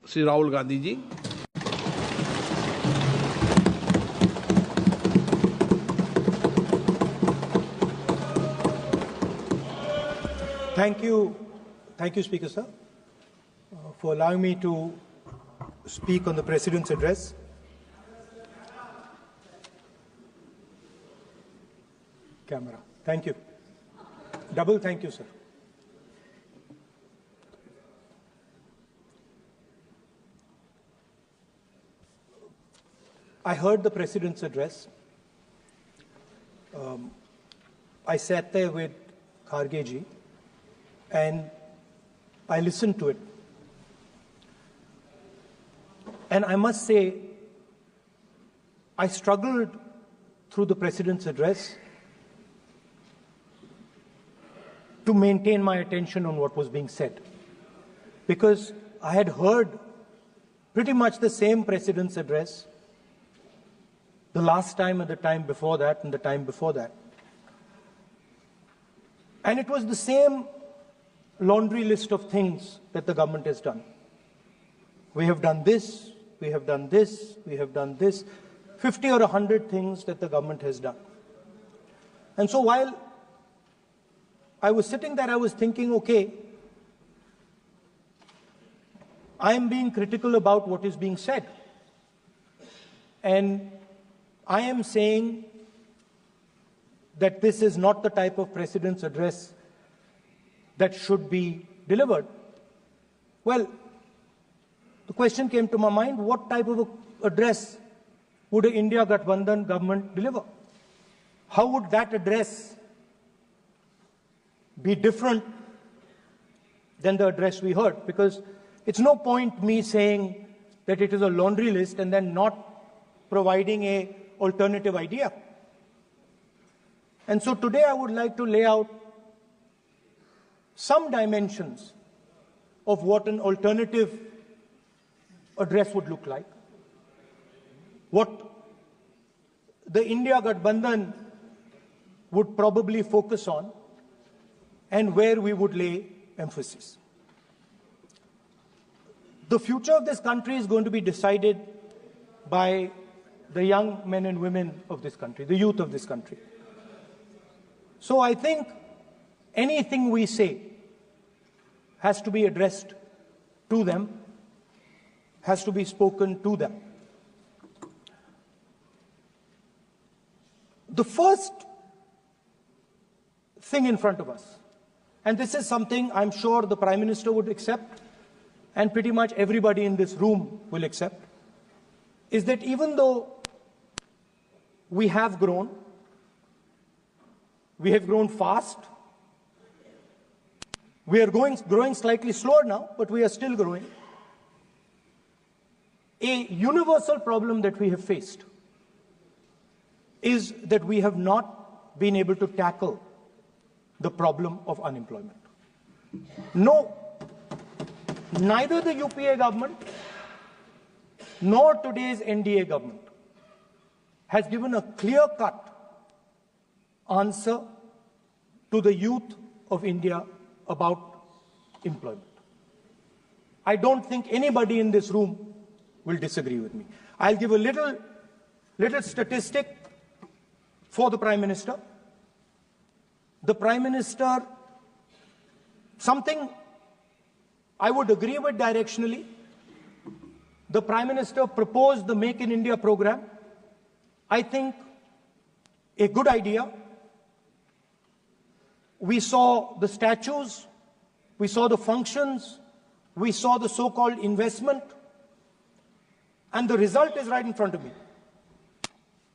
Shri Rahul Gandhi ji. Thank you, Speaker Sir, for allowing me to speak on the President's address. Camera. Thank you. Double thank you, sir. I heard the President's address. I sat there with Kharge ji and I listened to it. And I must say, I struggled through the President's address to maintain my attention on what was being said, because I had heard pretty much the same President's address the last time and the time before that and the time before that. And it was the same laundry list of things that the government has done. We have done this, we have done this, we have done this, 50 or 100 things that the government has done. And so while I was sitting there, I was thinking, okay, I am being critical about what is being said. And I am saying that this is not the type of President's address that should be delivered. Well, the question came to my mind, what type of address would an India Gathbandhan government deliver? How would that address be different than the address we heard? Because it's no point me saying that it is a laundry list and then not providing an alternative idea. And so today I would like to lay out some dimensions of what an alternative address would look like, what the India Gathbandhan would probably focus on, and where we would lay emphasis. The future of this country is going to be decided by the young men and women of this country, the youth of this country. So I think anything we say has to be addressed to them, has to be spoken to them. The first thing in front of us, and this is something I'm sure the Prime Minister would accept and pretty much everybody in this room will accept, is that even though we have grown fast, we are growing slightly slower now, but we are still growing. A universal problem that we have faced is that we have not been able to tackle the problem of unemployment. No, neither the UPA government nor today's NDA government has given a clear-cut answer to the youth of India about employment. I don't think anybody in this room will disagree with me. I'll give a little statistic for the Prime Minister. The Prime Minister, something I would agree with directionally. The Prime Minister proposed the Make in India program. I think a good idea. We saw the statues, we saw the functions, we saw the so-called investment, and the result is right in front of me.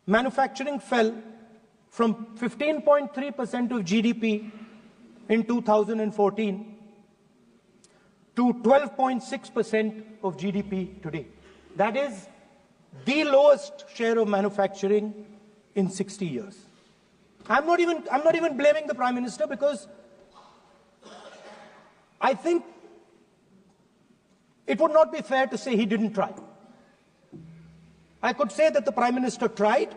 Manufacturing fell from 15.3% of GDP in 2014 to 12.6% of GDP today. That is the lowest share of manufacturing in 60 years. I'm not even blaming the Prime Minister, because I think it would not be fair to say he didn't try. I could say that the Prime Minister tried,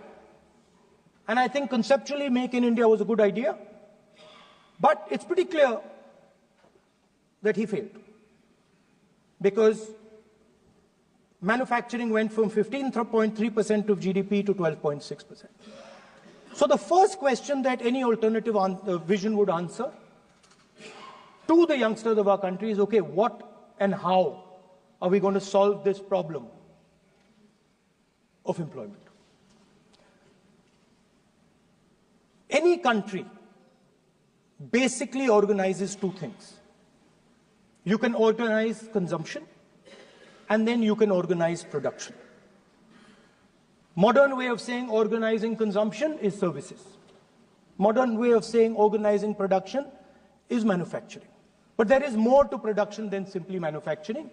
and I think conceptually Make in India was a good idea, but it's pretty clear that he failed. Because manufacturing went from 15.3% of GDP to 12.6%. So the first question that any alternative vision would answer to the youngsters of our country is, okay, what and how are we going to solve this problem of employment? Any country basically organizes two things. You can organize consumption, and then you can organize production. Modern way of saying organizing consumption is services. Modern way of saying organizing production is manufacturing. But there is more to production than simply manufacturing.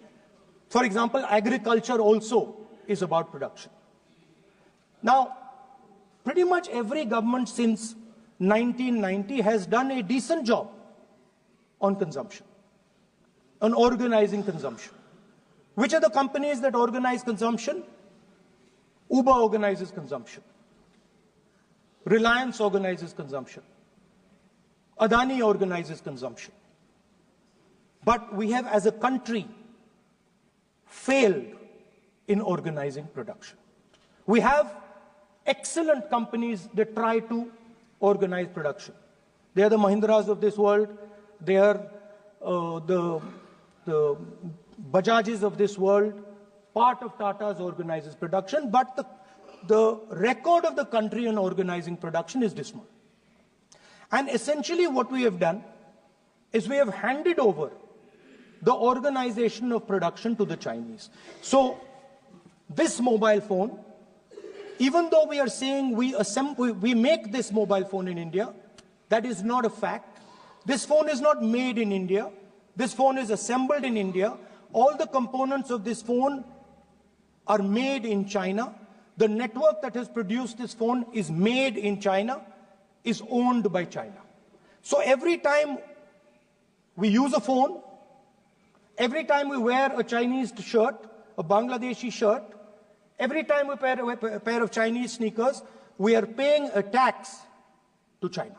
For example, agriculture also is about production. Now, pretty much every government since 1990 has done a decent job on consumption, on organizing consumption. Which are the companies that organize consumption? Uber organizes consumption. Reliance organizes consumption. Adani organizes consumption. But we have, as a country, failed in organizing production. We have excellent companies that try to organize production. They are the Mahindras of this world. They are the Bajajs of this world. Part of Tata's organizes production, but the record of the country in organizing production is dismal. And essentially what we have done is we have handed over the organization of production to the Chinese. So this mobile phone, even though we are saying we make this mobile phone in India, that is not a fact. This phone is not made in India. This phone is assembled in India. All the components of this phone are made in China. The network that has produced this phone is made in China, is owned by China. So every time we use a phone, every time we wear a Chinese shirt, a Bangladeshi shirt, every time we wear a pair of Chinese sneakers, we are paying a tax to China.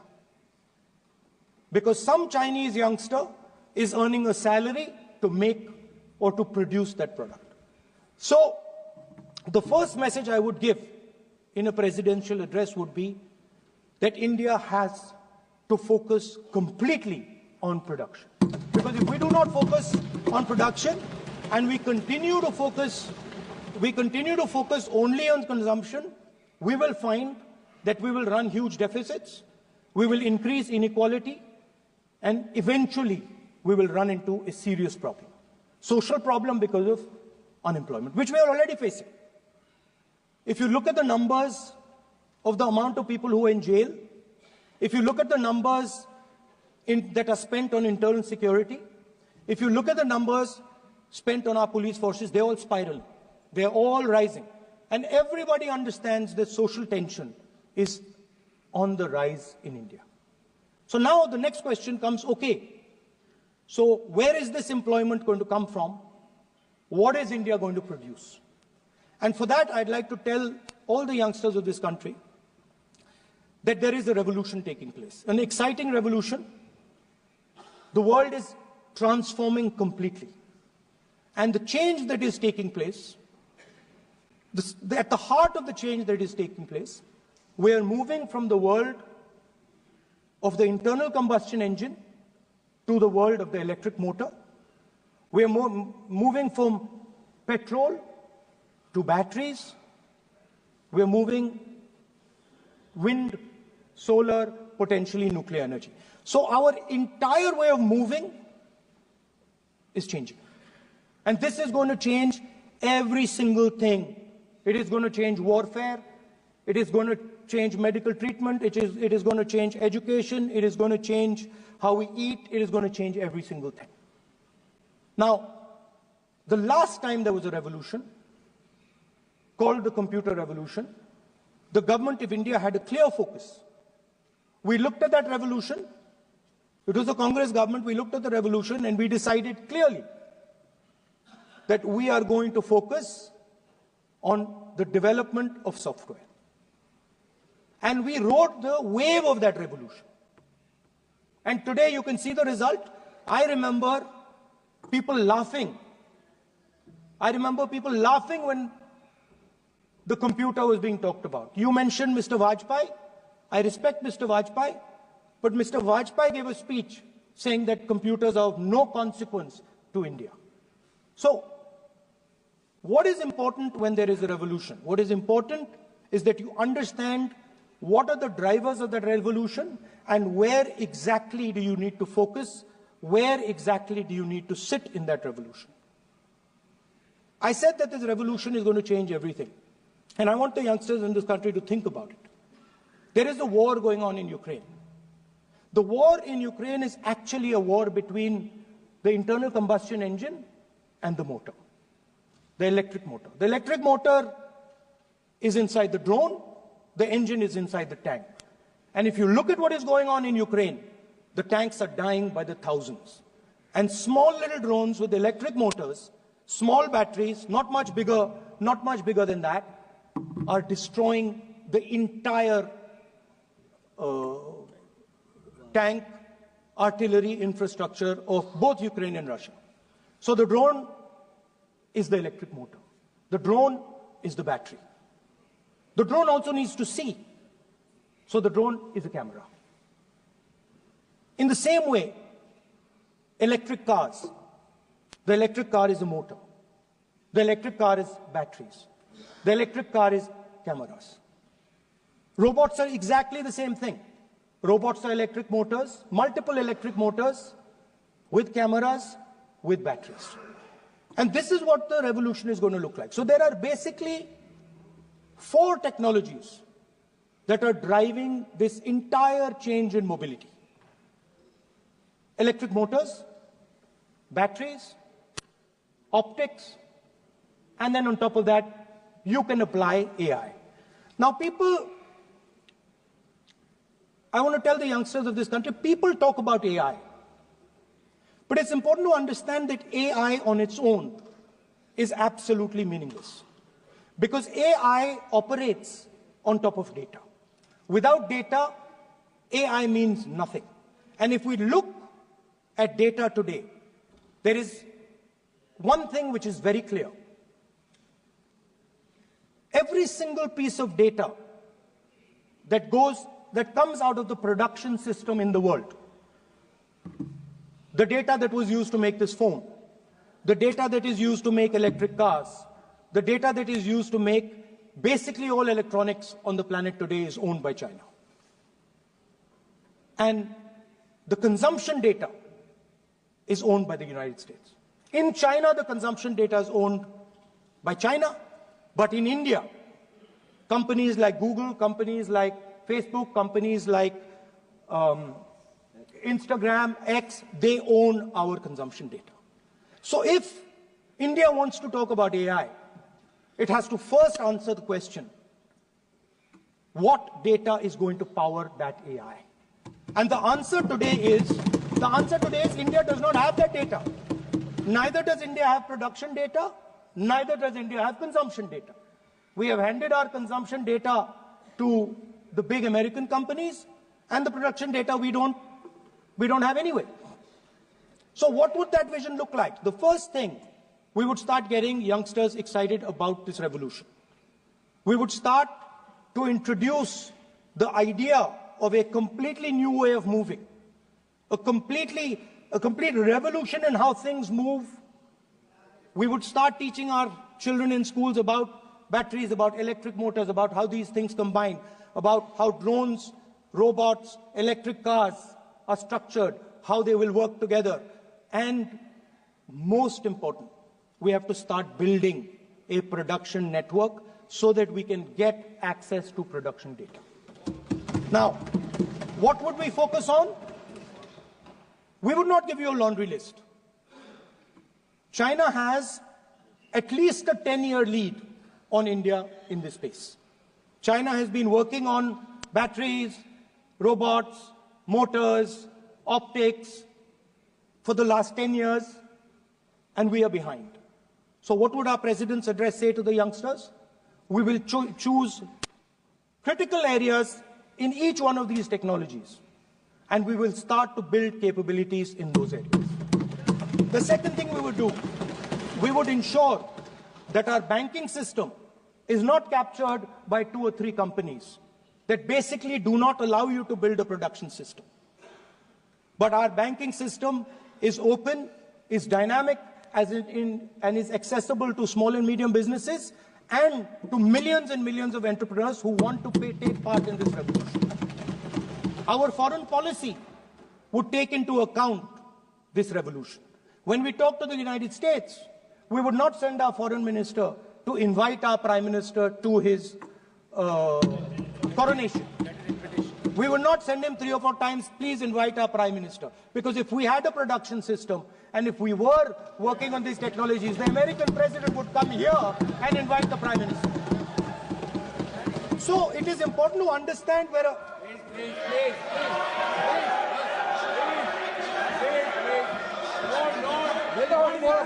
Because some Chinese youngster is earning a salary to make or to produce that product. So the first message I would give in a presidential address would be that India has to focus completely on production. Because if we do not focus on production and we continue to focus only on consumption, we will find that we will run huge deficits, we will increase inequality, and eventually we will run into a serious problem. Social problem because of unemployment, which we are already facing. If you look at the numbers of the amount of people who are in jail, if you look at the numbers that are spent on internal security, if you look at the numbers spent on our police forces, they're all spiraling. They're all rising. And everybody understands that social tension is on the rise in India. So now the next question comes, okay, so where is this employment going to come from? What is India going to produce? And for that, I'd like to tell all the youngsters of this country that there is a revolution taking place, an exciting revolution. The world is transforming completely. And the change that is taking place, at the heart of the change that is taking place, we are moving from the world of the internal combustion engine to the world of the electric motor. We are moving from petrol to batteries. We are moving wind, solar, potentially nuclear energy. So our entire way of moving is changing. And this is going to change every single thing. It is going to change warfare. It is going to change medical treatment. It is going to change education. It is going to change how we eat. It is going to change every single thing. Now, the last time there was a revolution, called the computer revolution, the government of India had a clear focus. We looked at that revolution. It was the Congress government. We looked at the revolution and we decided clearly that we are going to focus on the development of software. And we rode the wave of that revolution. And today you can see the result. I remember people laughing I remember people laughing when the computer was being talked about. You mentioned Mr. Vajpayee. I respect Mr. Vajpayee, but Mr. Vajpayee gave a speech saying that computers are of no consequence to India. So, what is important when there is a revolution? What is important is that you understand what are the drivers of that revolution and where exactly do you need to focus, where exactly do you need to sit in that revolution. I said that this revolution is going to change everything. And I want the youngsters in this country to think about it. There is a war going on in Ukraine. The war in Ukraine is actually a war between the internal combustion engine and the motor, the electric motor. The electric motor is inside the drone, the engine is inside the tank. And if you look at what is going on in Ukraine, the tanks are dying by the thousands. And small little drones with electric motors, small batteries, not much bigger than that, are destroying the entire tank artillery infrastructure of both Ukraine and Russia. So the drone is the electric motor. The drone is the battery. The drone also needs to see. So the drone is a camera. In the same way, electric cars, the electric car is a motor. The electric car is batteries. The electric car is cameras. Robots are exactly the same thing. Robots are electric motors, multiple electric motors with cameras, with batteries. And this is what the revolution is going to look like. So there are basically 4 technologies that are driving this entire change in mobility. Electric motors, batteries, optics, and then on top of that, you can apply AI. Now I want to tell the youngsters of this country, people talk about AI. But it's important to understand that AI on its own is absolutely meaningless. Because AI operates on top of data. Without data, AI means nothing. And if we look at data today, there is one thing which is very clear. Every single piece of data that comes out of the production system in the world, the data that was used to make this phone, the data that is used to make electric cars, the data that is used to make basically all electronics on the planet today is owned by China. And the consumption data is owned by the United States. In China, the consumption data is owned by China, but in India, companies like Google, companies like Facebook, companies like Instagram, X, they own our consumption data. So if India wants to talk about AI, it has to first answer the question, what data is going to power that AI? And the answer today is India does not have that data. Neither does India have production data, neither does India have consumption data. We have handed our consumption data to the big American companies, and the production data we don't have anyway. So what would that vision look like? The first thing, we would start getting youngsters excited about this revolution. We would start to introduce the idea of a completely new way of moving, a complete revolution in how things move. We would start teaching our children in schools about batteries, about electric motors, about how these things combine, about how drones, robots, electric cars are structured, how they will work together. And most important, we have to start building a production network so that we can get access to production data. Now, what would we focus on? We would not give you a laundry list. China has at least a 10-year lead on India in this space. China has been working on batteries, robots, motors, optics for the last 10 years, and we are behind. So what would our president's address say to the youngsters? We will choose critical areas in each one of these technologies, and we will start to build capabilities in those areas. The second thing we would do, we would ensure that our banking system is not captured by 2 or 3 companies that basically do not allow you to build a production system. But our banking system is open, is dynamic, and is accessible to small and medium businesses and to millions and millions of entrepreneurs who want to take part in this revolution. Our foreign policy would take into account this revolution. When we talk to the United States, we would not send our foreign minister to invite our prime minister to his coronation. We would not send him 3 or 4 times, please invite our prime minister. Because if we had a production system and if we were working on these technologies, the American president would come here and invite the prime minister. So it is important to understand where a...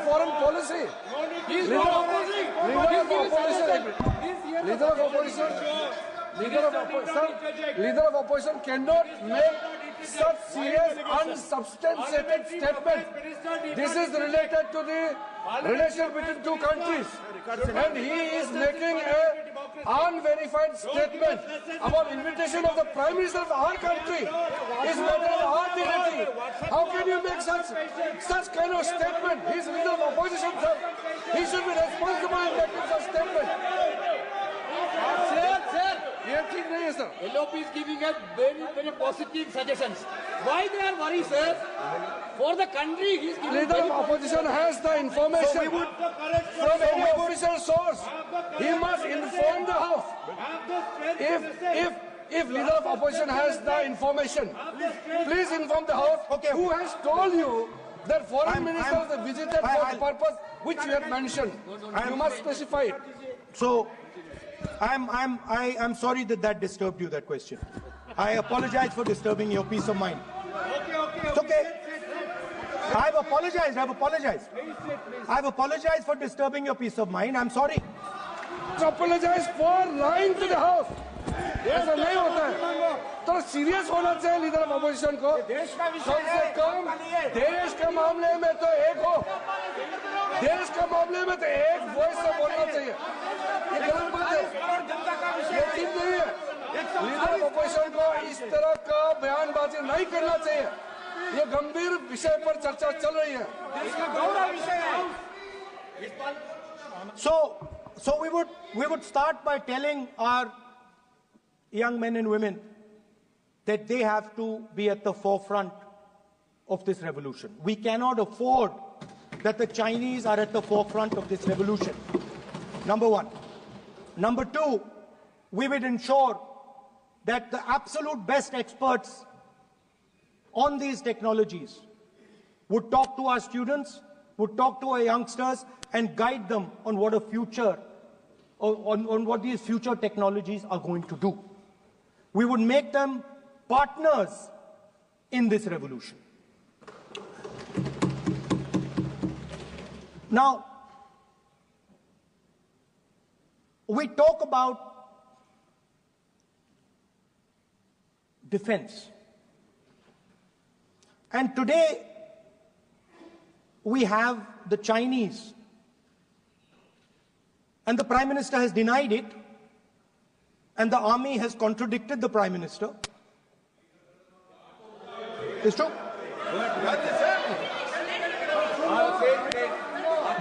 Foreign policy. Leader of opposition cannot make such serious, unsubstantiated statement. This is related to the relation between 2 countries, and he is making an unverified statement about invitation of the Prime Minister of our country. Is better than our dignity. How can you make such kind of statement? He is leader of opposition, sir. He should be responsible in making such statement. Sir. LOP is giving us very positive suggestions. Why they are worried, sir? For the country, he is giving. Leader of opposition has the information from any official source. He must inform the House. If leader of opposition has the information, please inform the House. Okay. Who has told you that foreign ministers visited for the purpose which you have mentioned? You must specify it. So, I'm sorry that disturbed you, that question. I apologize for disturbing your peace of mind. It's okay. I've apologized. I've apologized for disturbing your peace of mind. I'm sorry. Apologize for lying to the House. ऐसा नहीं होता है. तो serious होना चाहिए leader of opposition को. कम से कम देश के मामले में तो एक हो. देश के मामले में तो एक वॉइस से बोलना चाहिए. ये गलत बात है. ये ठीक नहीं है. लीडर ऑफ अपोजिशन को इस तरह का बयानबाजी नहीं करना चाहिए. ये गंभीर विषय पर चर्चा चल रही है. So we would start by telling our young men and women that they have to be at the forefront of this revolution. We cannot afford that the Chinese are at the forefront of this revolution. Number 1. Number 2, we would ensure that the absolute best experts on these technologies would talk to our students, would talk to our youngsters and guide them on what a future, on what these future technologies are going to do. We would make them partners in this revolution. Now, we talk about defense. And today, we have the Chinese. And the Prime Minister has denied it. And the army has contradicted the Prime Minister. It's true.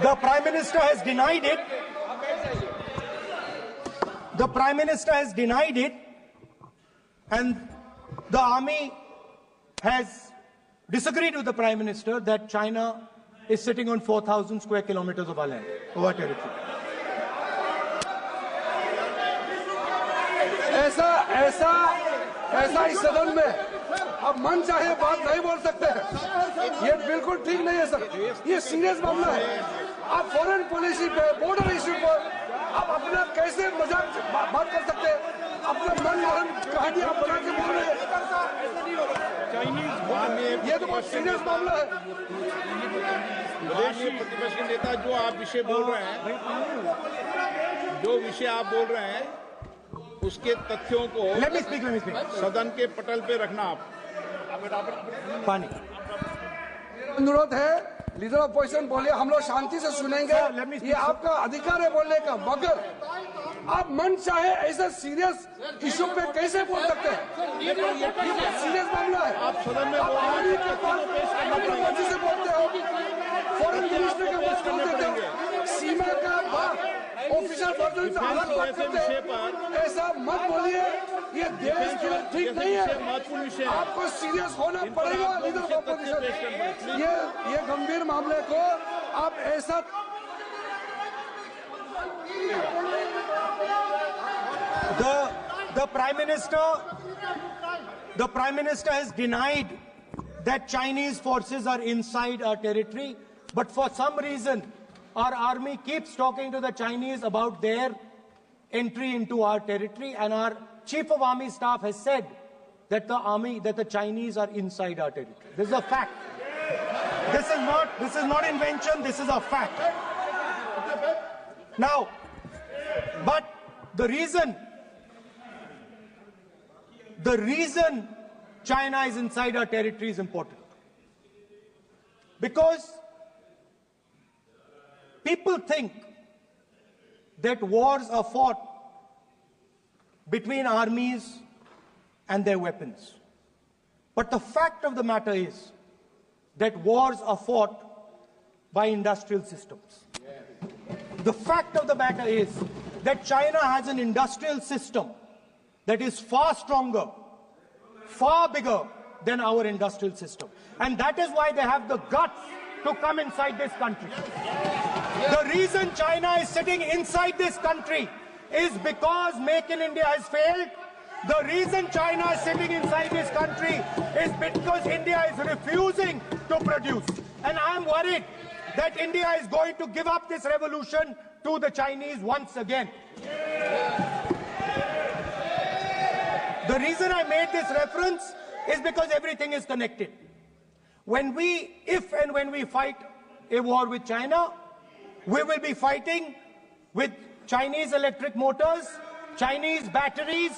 The Prime Minister has denied it. The Prime Minister has denied it. And the army has disagreed with the Prime Minister that China is sitting on 4,000 square kilometers of our land, of our territory. ऐसा इस सदन में अब मन चाहे बात नहीं बोल सकते हैं. ये बिल्कुल ठीक नहीं है सर. ये सीरियस मामला है. आप फॉरेन पॉलिसी पे, बॉर्डर इश्यू पर आप अपना कैसे मजाक बात कर सकते हैं? अपना मन कहानी आप बना के बोल रहे हैं. ये तो बहुत सीरियस मामला है. विदेशी प्रतिपक्ष के नेता जो आप विषय बोल रहे हैं, जो विषय आप बोल रहे हैं, उसके तथ्यों को let me speak. सदन के पटल पे रखना. आप पानी. अनुरोध है लीडर ऑफ पोजिशन बोलिए, हम लोग शांति से सुनेंगे, ये आपका अधिकार है बोलने का, मगर आप मन चाहे ऐसा सीरियस इशू पे कैसे बोल सकते हैं? सीरियस मामला है। आप सदन में बोल रहे हैं, से बोलते हो, फॉरेन मिनिस्टर का बात बोल देते हो, सीमा का बात ऑफिशियल पर्सन से अलग बात करते हैं, ऐसा मत बोलिए, ये देश के लिए ठीक नहीं है। महत्वपूर्ण विषय है। आपको सीरियस होना पड़ेगा लीडर ऑफ ऑपोजिशन। ये गंभीर मामले को आप ऐसा The Prime Minister has denied that Chinese forces are inside our territory, but for some reason our army keeps talking to the Chinese about their entry into our territory, and our Chief of Army Staff has said that the Chinese are inside our territory. This is a fact. This is not invention, this is a fact. Now, but the reason China is inside our territory is important. Because people think that wars are fought between armies and their weapons. But the fact of the matter is that wars are fought by industrial systems. The fact of the matter is that China has an industrial system that is far stronger, far bigger than our industrial system. And that is why they have the guts to come inside this country. The reason China is sitting inside this country is because Make in India has failed. The reason China is sitting inside this country is because India is refusing to produce. And I am worried that India is going to give up this revolution to the Chinese once again. The reason I made this reference is because everything is connected. If and when we fight a war with China, we will be fighting with Chinese electric motors, Chinese batteries,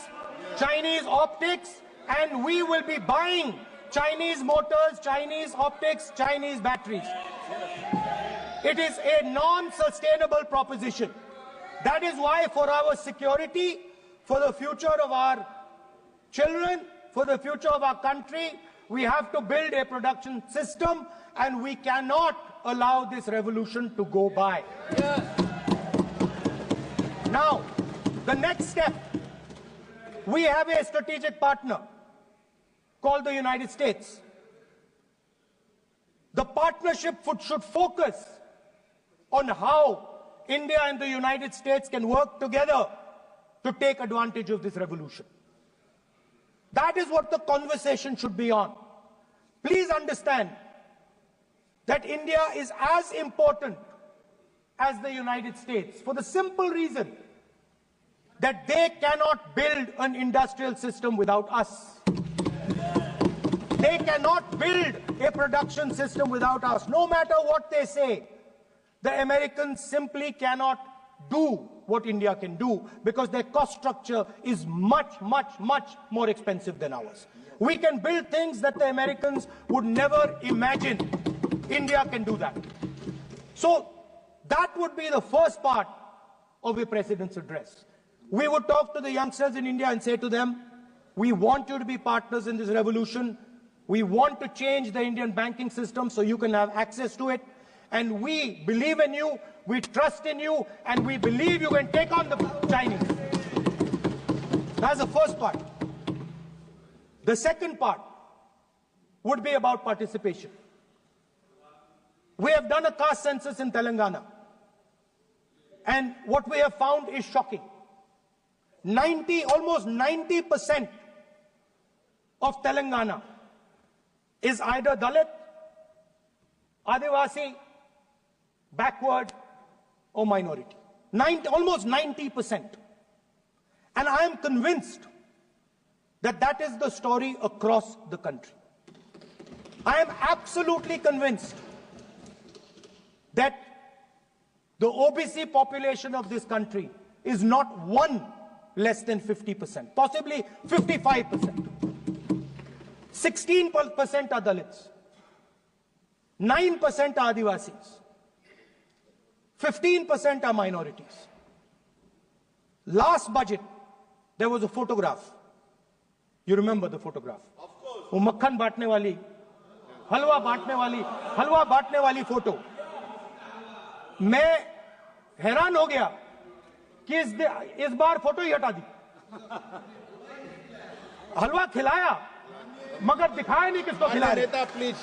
Chinese optics, and we will be buying Chinese motors, Chinese optics, Chinese batteries. It is a non-sustainable proposition. That is why for our security, for the future of our children, for the future of our country, we have to build a production system, and we cannot allow this revolution to go by. Now, the next step, we have a strategic partner called the United States. The partnership should focus on how India and the United States can work together to take advantage of this revolution. That is what the conversation should be on. Please understand that India is as important as the United States for the simple reason that they cannot build an industrial system without us. They cannot build a production system without us. No matter what they say, the Americans simply cannot do what India can do because their cost structure is much, much, much more expensive than ours. We can build things that the Americans would never imagine. India can do that. So that would be the first part of a president's address. We would talk to the youngsters in India and say to them, we want you to be partners in this revolution. We want to change the Indian banking system so you can have access to it. And we believe in you, we trust in you, and we believe you can take on the Chinese. That's the first part. The second part would be about participation. We have done a caste census in Telangana. And what we have found is shocking. Almost 90% of Telangana is either Dalit, Adivasi, backward, or minority. Almost 90%. And I am convinced that that is the story across the country. I am absolutely convinced that the OBC population of this country is not one less than 50%, possibly 55%. 16% are Dalits. 9% are Adivasis. 15% are minorities. Last budget, there was a photograph. You remember the photograph? Of course. वो मक्खन बांटने वाली, हलवा बांटने वाली photo. मैं हैरान हो गया कि इस बार फोटो ही हटा दी. हलवा खिलाया मगर दिखाया नहीं किसको खिलाया. नेता please.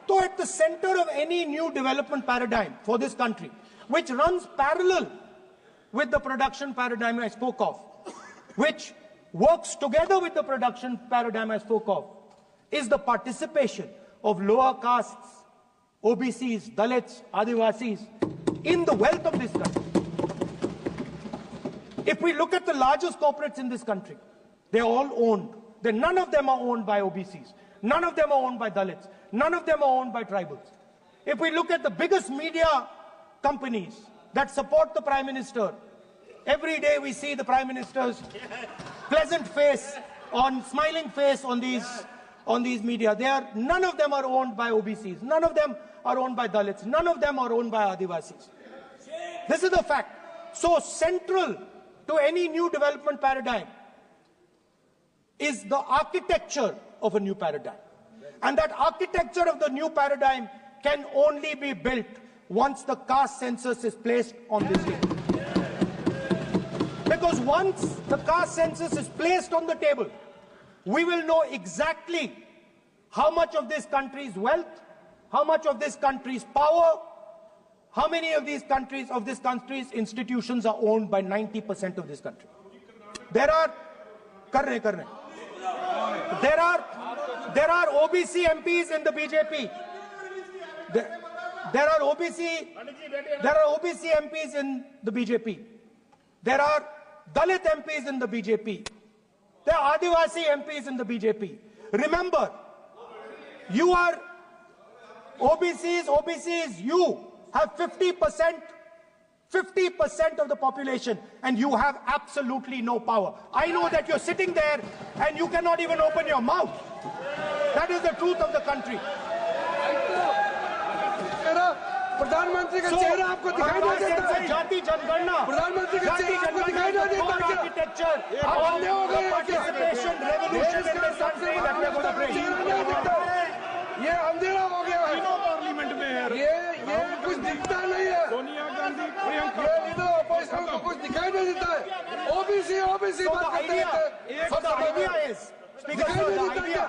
So at the center of any new development paradigm for this country, which runs parallel with the production paradigm I spoke of, which works together with the production paradigm I spoke of, is the participation of lower castes, OBCs, Dalits, Adivasis in the wealth of this country. If we look at the largest corporates in this country, they're all owned. None of them are owned by OBCs. None of them are owned by Dalits. None of them are owned by tribals. If we look at the biggest media companies that support the Prime Minister, every day we see the Prime Minister's pleasant face, smiling face on these media. None of them are owned by OBCs. None of them are owned by Dalits. None of them are owned by Adivasis. This is the fact. So central to any new development paradigm is the architecture of a new paradigm. And that architecture of the new paradigm can only be built once the caste census is placed on this table. Because once the caste census is placed on the table, we will know exactly how much of this country's wealth, how much of this country's power, how many of this country's institutions are owned by 90% of this country. There are OBC MPs in the BJP. There are OBC MPs in the BJP. There are Dalit MPs in the BJP. There are Adivasi MPs in the BJP. Remember, you are OBCs, you have 50% of the population and you have absolutely no power. I know that you're sitting there and you cannot even open your mouth. That is the truth of the country. प्रधानमंत्री का चेहरा आपको दिखाई नहीं देता है. जाति जनगणना, प्रधानमंत्री का चेहरा आपको दिखाई नहीं देता है. Architecture, participation, revolution in this country that we are going to bring. ये अंधेरा हो गया है. पार्लियामेंट में है. ये कुछ दिखता नहीं है. सोनिया गांधी, प्रियंका, ये लीडर ऑपोजिशन को कुछ दिखाई नहीं देता है. ओबीसी बात करते हैं. The idea is, Speaker sir, the idea.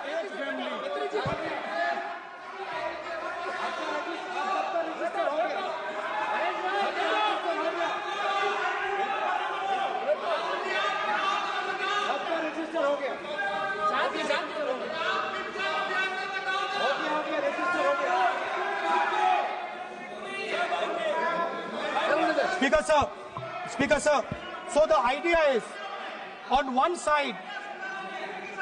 Speaker sir, so the idea is, on one side,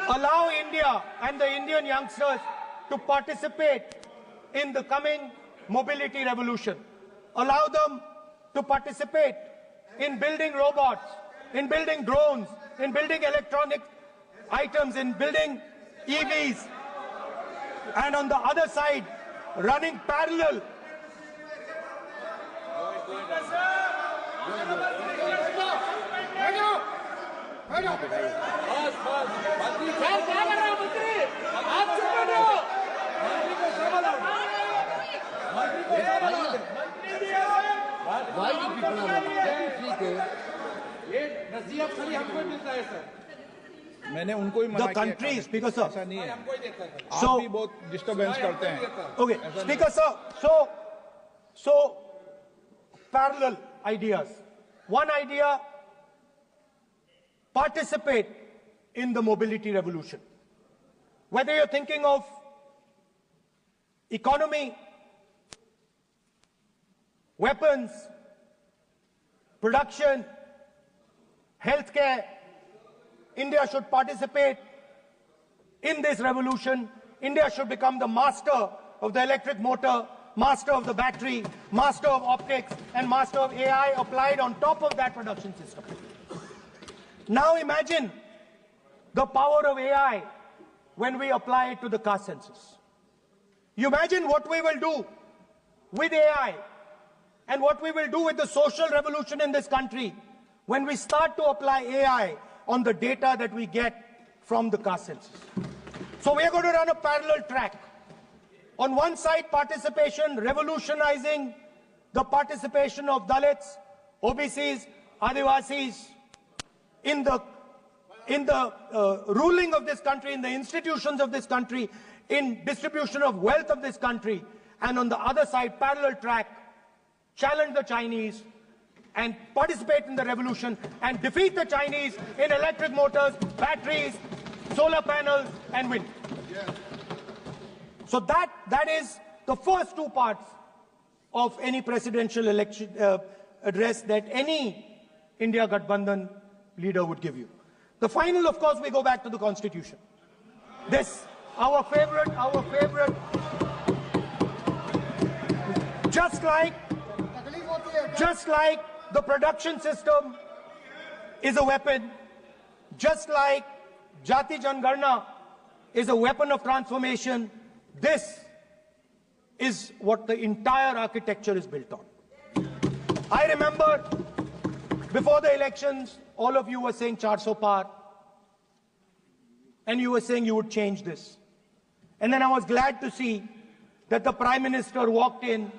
allow India and the Indian youngsters to participate in the coming mobility revolution. Allow them to participate in building robots, in building drones, in building electronic items, in building EVs. And on the other side, running parallel मैंने उनको ही मना the country, Speaker sir. ऐसा नहीं है. आप So, भी बहुत disturbance करते हैं. okay, Speaker sir. So parallel ideas. One idea: participate in the mobility revolution. Whether you're thinking of economy, weapons, production, healthcare, India should participate in this revolution. India should become the master of the electric motor, master of the battery, master of optics, and master of AI applied on top of that production system. Now imagine the power of AI when we apply it to the caste census. You imagine what we will do with AI and what we will do with the social revolution in this country when we start to apply AI on the data that we get from the caste census. So we are going to run a parallel track. On one side, participation, revolutionizing the participation of Dalits, OBCs, Adivasis in the ruling of this country, in the institutions of this country, in distribution of wealth of this country. And on the other side, parallel track, challenge the Chinese and participate in the revolution and defeat the Chinese in electric motors, batteries, solar panels and wind. So that is the first two parts of any presidential election address that any India Gathbandhan leader would give you. The final, of course, we go back to the Constitution. This, our favorite, just like the production system is a weapon, just like Jati Jangarna is a weapon of transformation, this is what the entire architecture is built on. I remember before the elections, all of you were saying 400 par, and you were saying you would change this. And then I was glad to see that the Prime Minister walked in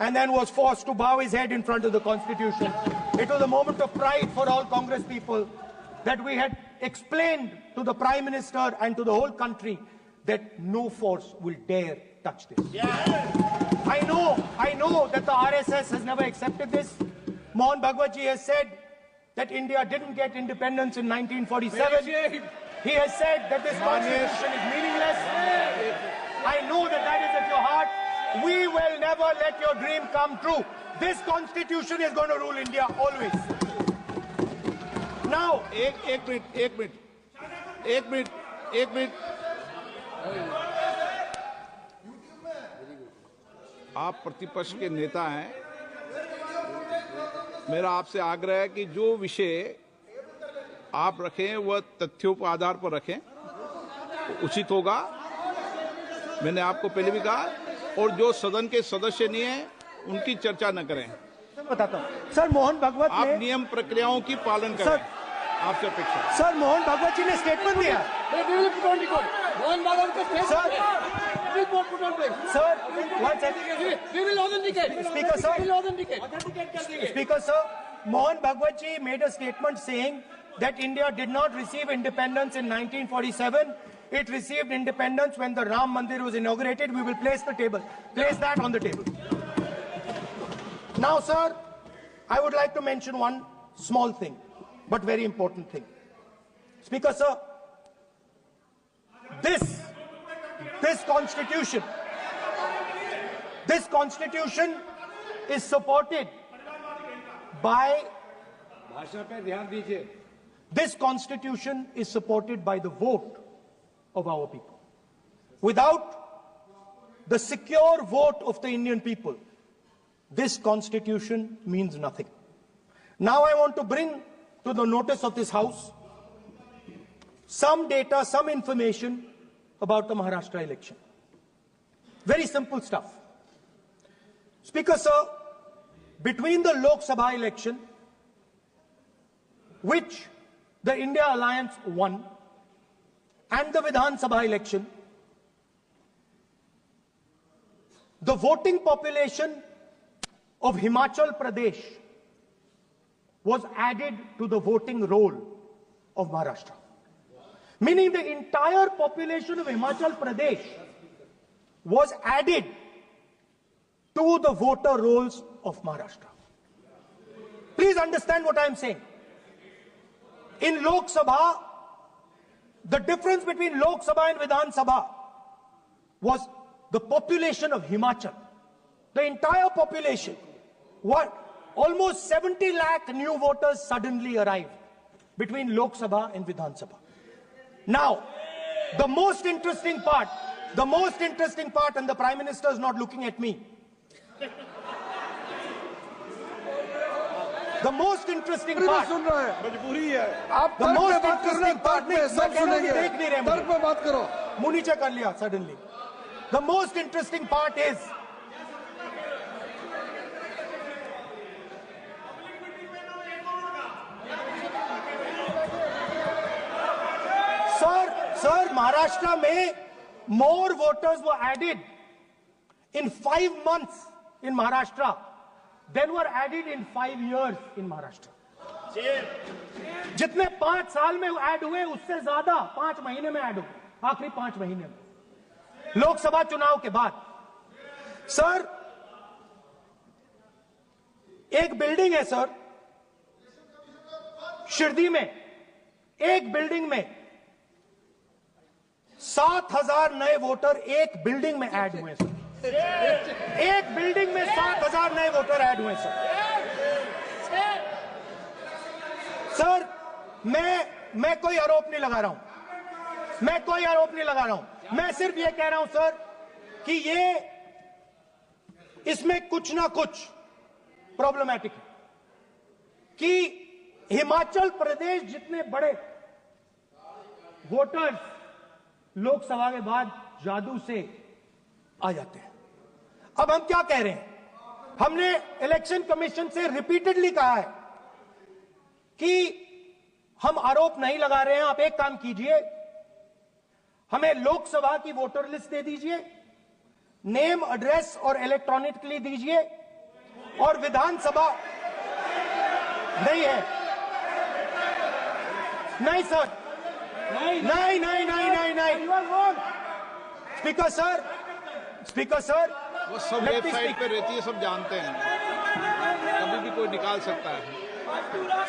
and then was forced to bow his head in front of the Constitution. It was a moment of pride for all Congress people that we had explained to the Prime Minister and to the whole country that no force will dare touch this. I know that the RSS has never accepted this. Mohan Bhagwatji has said that India didn't get independence in 1947. He has said that this constitution is meaningless. I know that that is at your heart. We will never let your dream come true. This constitution is going to rule India always. Now, एक minute आप प्रतिपक्ष के नेता हैं, मेरा आपसे आग्रह है कि जो विषय आप रखें वह तथ्यों पर आधार पर रखें, उचित होगा। मैंने आपको पहले भी कहा, और जो सदन के सदस्य नहीं हैं उनकी चर्चा न करें। बताता हूं सर, मोहन भागवत आप नियम प्रक्रियाओं की पालन करें, आपसे अपेक्षा। सर, मोहन भागवत जी ने स्टेटमेंट दिया। मोहन भागवत का Speaker sir, Mohan Bhagwat ji made a statement saying that India did not receive independence in 1947. It received independence when the Ram Mandir was inaugurated. We will place that on the table. Now, sir, I would like to mention one small thing, but very important thing. Speaker sir, this constitution is supported by this constitution is supported by the vote of our people. Without the secure vote of the Indian people, this constitution means nothing. Now I want to bring to the notice of this House some data, some information about the Maharashtra election. Very simple stuff. Speaker sir, between the Lok Sabha election, which the India Alliance won, and the Vidhan Sabha election, the voting population of Himachal Pradesh was added to the voting roll of Maharashtra. Meaning the entire population of Himachal Pradesh was added to the voter rolls of Maharashtra. Please understand what I am saying. In Lok Sabha, the difference between Lok Sabha and Vidhan Sabha was the population of Himachal. The entire population. Almost 70 lakh new voters suddenly arrived between Lok Sabha and Vidhan Sabha. Now, the most interesting part, and the Prime Minister is not looking at me. The most interesting part, The most interesting part is, Sir, Maharashtra में more voters were added in 5 months in Maharashtra than were added in 5 years in Maharashtra. जितने 5 साल में add हुए उससे ज्यादा 5 महीने में add हुए, आखिरी 5 महीने में लोकसभा चुनाव के बाद। सर, एक बिल्डिंग है सर शिरडी में, एक बिल्डिंग में 7,000 नए वोटर एक बिल्डिंग में ऐड हुए सर। एक बिल्डिंग में 7,000 नए वोटर ऐड हुए सर। सर, मैं कोई आरोप नहीं लगा रहा हूं, मैं कोई आरोप नहीं लगा रहा हूं, मैं सिर्फ ये कह रहा हूं सर कि ये इसमें कुछ ना कुछ प्रॉब्लमैटिक है कि हिमाचल प्रदेश जितने बड़े वोटर्स लोकसभा के बाद जादू से आ जाते हैं। अब हम क्या कह रहे हैं, हमने इलेक्शन कमीशन से रिपीटेडली कहा है कि हम आरोप नहीं लगा रहे हैं, आप एक काम कीजिए, हमें लोकसभा की वोटर लिस्ट दे दीजिए, नेम एड्रेस और इलेक्ट्रॉनिकली दीजिए, और विधानसभा नहीं है। नहीं सर, नहीं। स्पीकर सर, वो सब वेबसाइट पे रहती है, सब जानते हैं, कभी भी कोई निकाल सकता है।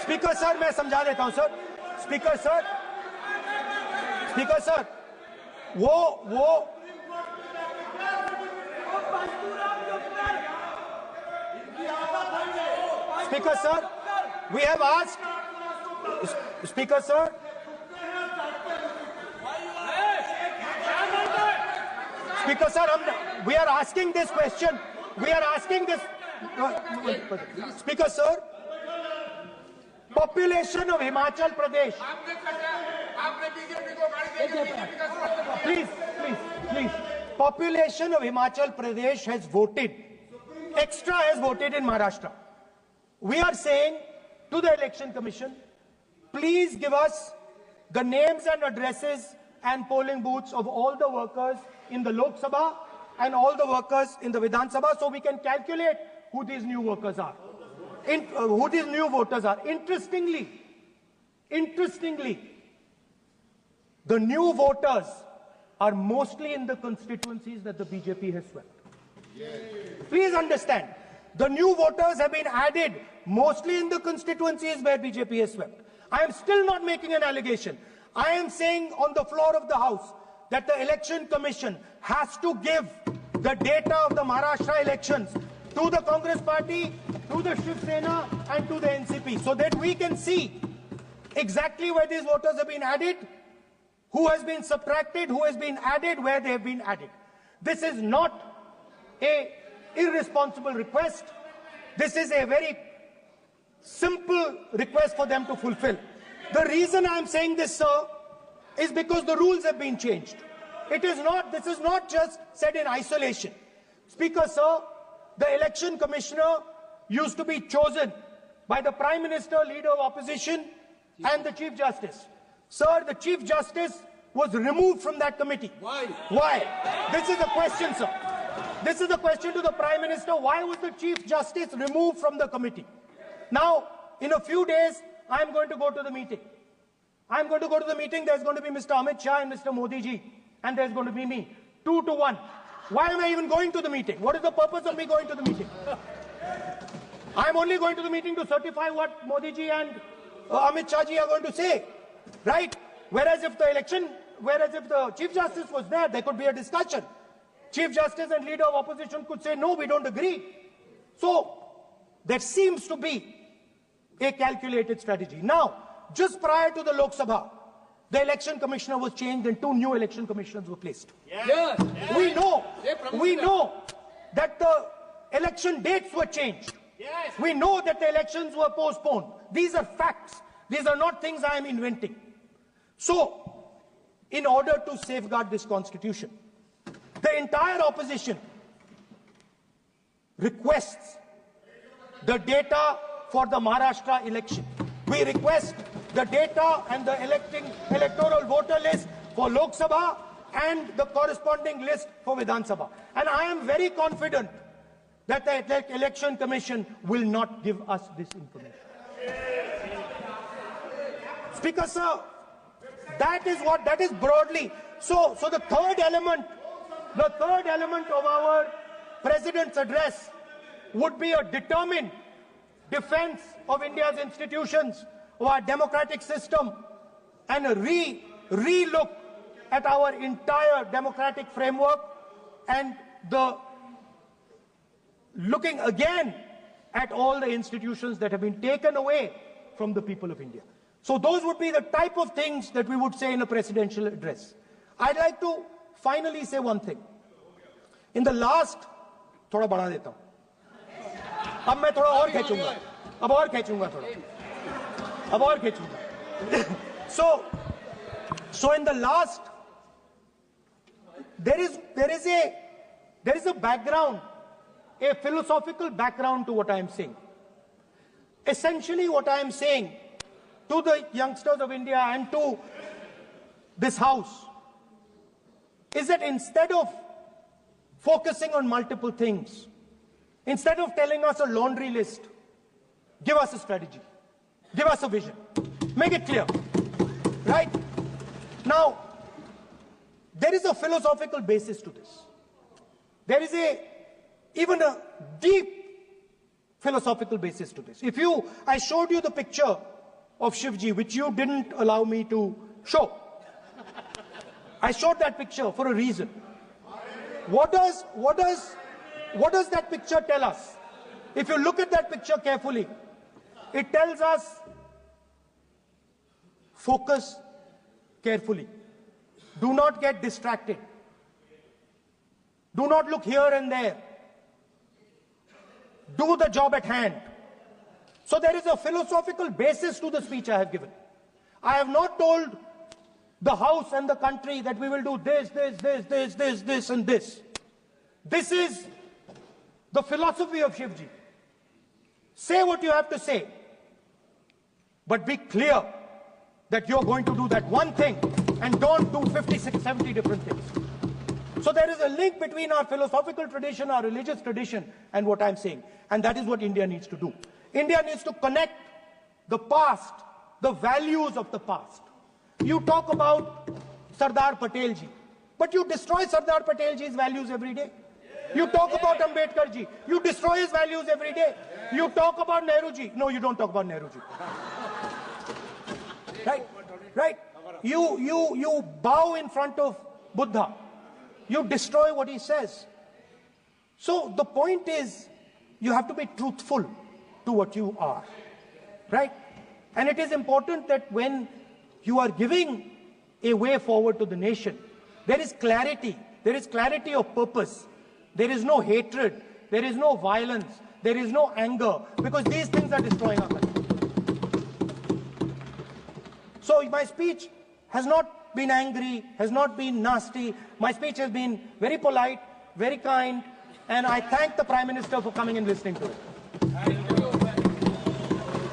स्पीकर सर, मैं समझा देता हूं सर। स्पीकर सर, वो speaker sir, we have asked, Speaker sir, Speaker sir, we are asking this question, Speaker sir, population of Himachal Pradesh, please, population of Himachal Pradesh has voted, extra has voted in Maharashtra. We are saying to the Election Commission, please give us the names and addresses and polling booths of all the workers in the Lok Sabha and all the workers in the Vidhan Sabha, so we can calculate who these new workers are, who these new voters are. Interestingly, the new voters are mostly in the constituencies that the BJP has swept. Please understand, the new voters have been added mostly in the constituencies where BJP has swept. I am still not making an allegation. I am saying on the floor of the House that the Election Commission has to give the data of the Maharashtra elections to the Congress Party, to the Shiv Sena and to the NCP, so that we can see exactly where these voters have been added, who has been subtracted, who has been added, where they have been added. This is not an irresponsible request. This is a very simple request for them to fulfill. The reason I am saying this, sir, is because the rules have been changed. This is not just said in isolation. Speaker, sir, the election commissioner used to be chosen by the Prime Minister, Leader of Opposition, and the Chief Justice. Sir, the Chief Justice was removed from that committee. Why? Why? This is a question, sir. This is a question to the Prime Minister. Why was the Chief Justice removed from the committee? Now, in a few days, I am going to go to the meeting. I am going to go to the meeting. There's going to be Mr. Amit Shah and Mr. Modi ji. And there's going to be me. 2 to 1. Why am I even going to the meeting? What is the purpose of me going to the meeting? I am only going to the meeting to certify what Modi ji and Amit Shah ji are going to say. Right? Whereas if the Chief Justice was there, there could be a discussion. Chief Justice and Leader of Opposition could say, no, we don't agree. So, there seems to be a calculated strategy. Now, just prior to the Lok Sabha, the election commissioner was changed and 2 new election commissioners were placed. Yes. We know that the election dates were changed. Yes. We know that the elections were postponed. These are facts. These are not things I am inventing. So, in order to safeguard this constitution, the entire opposition requests the data for the Maharashtra election. We request the data and the electoral voter list for Lok Sabha and the corresponding list for Vidhan Sabha. And I am very confident that the Election Commission will not give us this information. Speaker, sir, that is broadly. So the third element of our President's address would be a determined defense of India's institutions, of our democratic system, and a re-look at our entire democratic framework, and the looking again at all the institutions that have been taken away from the people of India. So those would be the type of things that we would say in a presidential address. I'd like to finally say one thing. In the last, थोड़ा बढ़ा देता हूँ. अब मैं थोड़ा और खींचूंगा. अब और खींचूंगा थोड़ा. अब और खींचूंगा. So in the last, there is a background, a philosophical background to what I am saying. Essentially, what I am saying to the youngsters of India and to this House is that instead of focusing on multiple things, instead of telling us a laundry list, give us a strategy, give us a vision, make it clear, right? Now, there is a philosophical basis to this. There is even a deep philosophical basis to this. I showed you the picture of Shivji, which you didn't allow me to show. I showed that picture for a reason. What does that picture tell us? If you look at that picture carefully, it tells us focus carefully. Do not get distracted. Do not look here and there. Do the job at hand. So there is a philosophical basis to the speech I have given. I have not told the House and the country that we will do this, and this. This is the philosophy of Shivji. Say what you have to say, but be clear that you're going to do that one thing and don't do 56, 70 different things. So there is a link between our philosophical tradition, our religious tradition, and what I'm saying. And that is what India needs to do. India needs to connect the past, the values of the past. You talk about Sardar Patelji, but you destroy Sardar Patelji's values every day. You talk about Ambedkarji, you destroy his values every day. You talk about Nehruji. No, you don't talk about Nehruji. Right? You bow in front of Buddha. You destroy what he says. So the point is, you have to be truthful to what you are, right? And it is important that when you are giving a way forward to the nation, there is clarity of purpose. There is no hatred, there is no violence, there is no anger, because these things are destroying our country. So my speech has not been angry, has not been nasty. My speech has been very polite, very kind, and I thank the Prime Minister for coming and listening to it.